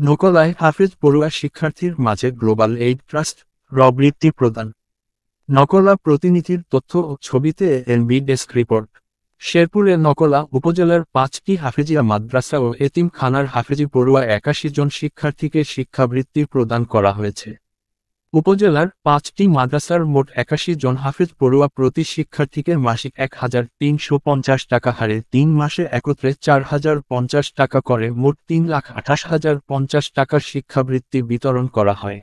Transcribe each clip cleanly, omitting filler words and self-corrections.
নকলায় হাফেজ পড়ুয়া শিক্ষার্থীর মাঝে গ্লোবাল এইড ট্রাস্ট বৃত্তি প্রদান। নকলা প্রতিনিধির তথ্য ও ছবিতে এনবি ডেস্ক রিপোর্ট। শেরপুরের নকলা উপজেলার 5টি হাফেজিয়া মাদ্রাসা ও এতিমখানার হাফেজি পড়ুয়া 81 জন শিক্ষার্থীকে শিক্ষাবৃত্তি প্রদান করা হয়েছে। উপজেলার 5টি মাদ্রাসার মোট 81 জন হাফেজ পড়ুয়া প্রতি শিক্ষার্থীকে মাসিক 1350 টাকা হারে 3 মাসে একত্রে 4050 টাকা করে মোট 3,28,050 টাকার শিক্ষাবৃত্তি বিতরণ করা হয়।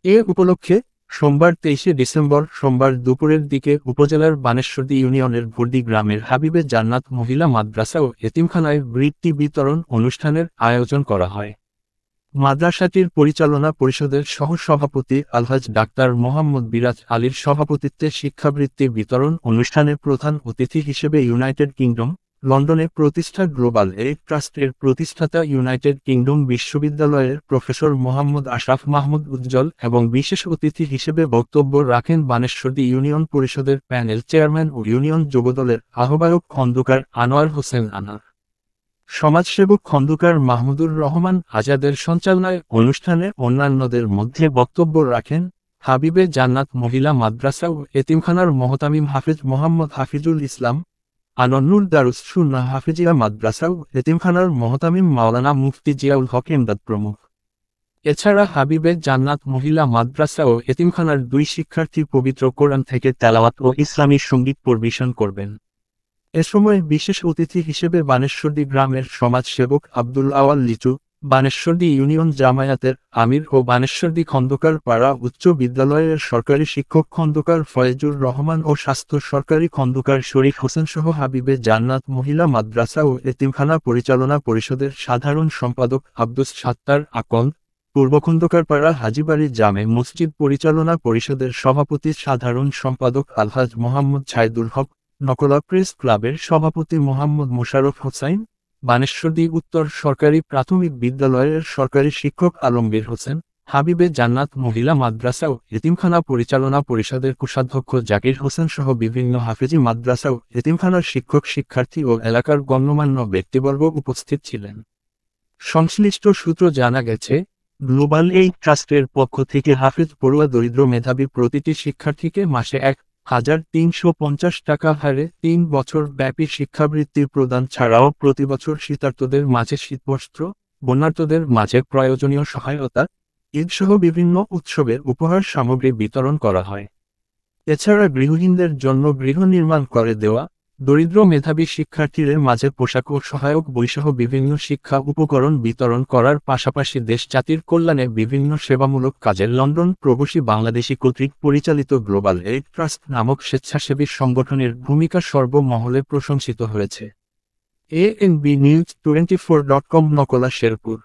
এ উপলক্ষে সোমবার 23 ডিসেম্বর সোমবার দুপুরের দিকে উপজেলার বানেশ্বরদী ইউনিয়নের ভুর্দি গ্রামের হাবিবে জান্নাত মহিলা মাদ্রাসা ও এতিমখানায় বৃত্তি বিতরণ অনুষ্ঠানের আয়োজন করা হয়। মাদ্রাসাটির পরিচালনা পরিষদের সহ-সভাপতি আলহাজ ডাক্তার মোহাম্মদ বিরাজ আলীর সভাপতিত্বে শিক্ষাবৃত্তি বিতরণ অনুষ্ঠানে প্রধান অতিথি হিসেবে ইউনাইটেড কিংডম, লন্ডনে প্রতিষ্ঠা গ্লোবাল এইড ট্রাস্টের প্রতিষ্ঠাতা ইউনাইটেড কিংডম বিশ্ববিদ্যালয়ের প্রফেসর মোহাম্মদ আশরাফ মাহমুদ উজ্জ্বল এবং বিশেষ অতিথি হিসেবে বক্তব্য রাখেন বানেশ্বরদী ইউনিয়ন পরিষদের প্যানেল চেয়ারম্যান ও ইউনিয়ন যুবদলের আহ্বায়ক খন্দকার আনোয়ার হোসেন আনার। সমাজসেবক খন্দকার মাহমুদুর রহমান আজাদের সঞ্চালনায় অনুষ্ঠানে অন্যান্যদের মধ্যে বক্তব্য রাখেন হাবিবে জান্নাত মহিলা মাদ্রাসা ও এতিমখানার মোহতামিম হাফেজ মোহাম্মদ হাফিজুল ইসলাম, আনন্নুর দারুস সুন্নাহ হাফেজিয়া মাদ্রাসা ও এতিমখানার মোহতামিম মাওলানা মুফতি জিয়াউল হক এমদাদ প্রমুখ। এছাড়া হাবিবে জান্নাত মহিলা মাদ্রাসা ও এতিমখানার 2 শিক্ষার্থী পবিত্র কোরআন থেকে তেলাওয়াত ও ইসলামী সঙ্গীত পরিবেশন করবেন। এ সময় বিশেষ অতিথি হিসেবে বানেশ্বরদী গ্রামের সমাজসেবক আব্দুল আওয়াল লিচু, বানেশ্বরদী ইউনিয়ন জামায়াতের আমির ও বানেশ্বরদী খন্দকার পাড়া উচ্চ বিদ্যালয়ের সরকারি শিক্ষক খন্দকার ফয়েজুর রহমান ও স্বাস্থ্য সরকারি খন্দকার শরীফ হোসেন সহ হাবিবে জান্নাত মহিলা মাদ্রাসা ও এতিমখানা পরিচালনা পরিষদের সাধারণ সম্পাদক আব্দুস সাত্তার আকন্দ, পূর্ব খন্দকারপাড়া হাজীবাড়ি জামে মসজিদ পরিচালনা পরিষদের সভাপতি সাধারণ সম্পাদক আলহাজ মোহাম্মদ ছাইদুল হক, নকলা প্রেস ক্লাবের সভাপতি মোহাম্মদ মোশাররফ হোসাইন, বানেশ্বরদী উত্তর সরকারি প্রাথমিক বিদ্যালয়ের সরকারি শিক্ষক আলমগীর হোসেন, হাবিবে জান্নাত মহিলা মাদ্রাসা ও এতিমখানা পরিচালনা পরিষদের কোষাধ্যক্ষ জাকির হোসেন সহ বিভিন্ন হাফেজি মাদ্রাসা ও এতিমখানার শিক্ষক শিক্ষার্থী ও এলাকার গণ্যমান্য ব্যক্তিবর্গ উপস্থিত ছিলেন। সংশ্লিষ্ট সূত্র জানা গেছে, গ্লোবাল এইড ট্রাস্টের পক্ষ থেকে হাফেজ পড়ুয়া দরিদ্র মেধাবী প্রতিটি শিক্ষার্থীকে মাসে 1,350 টাকা হারে 3 বছর ব্যাপী শিক্ষাবৃত্তি প্রদান ছাড়াও প্রতিবছর শীতার্তদের মাঝে শীতবস্ত্র, বন্যার্তদের মাঝে প্রয়োজনীয় সহায়তা, ঈদসহ বিভিন্ন উৎসবের উপহার সামগ্রী বিতরণ করা হয়। এছাড়া গৃহহীনদের জন্য গৃহ নির্মাণ করে দেওয়া, দরিদ্র মেধাবী শিক্ষার্থীদের মাঝে পোশাক ও সহায়ক বইসহ বিভিন্ন শিক্ষা উপকরণ বিতরণ করার পাশাপাশি দেশ জাতির কল্যাণে বিভিন্ন সেবামূলক কাজে লন্ডন প্রবাসী বাংলাদেশি কর্তৃক পরিচালিত গ্লোবাল এইড ট্রাস্ট নামক স্বেচ্ছাসেবী সংগঠনের ভূমিকা সর্বমহলে প্রশংসিত হয়েছে। ANB News 24.com Nakla Sherpur.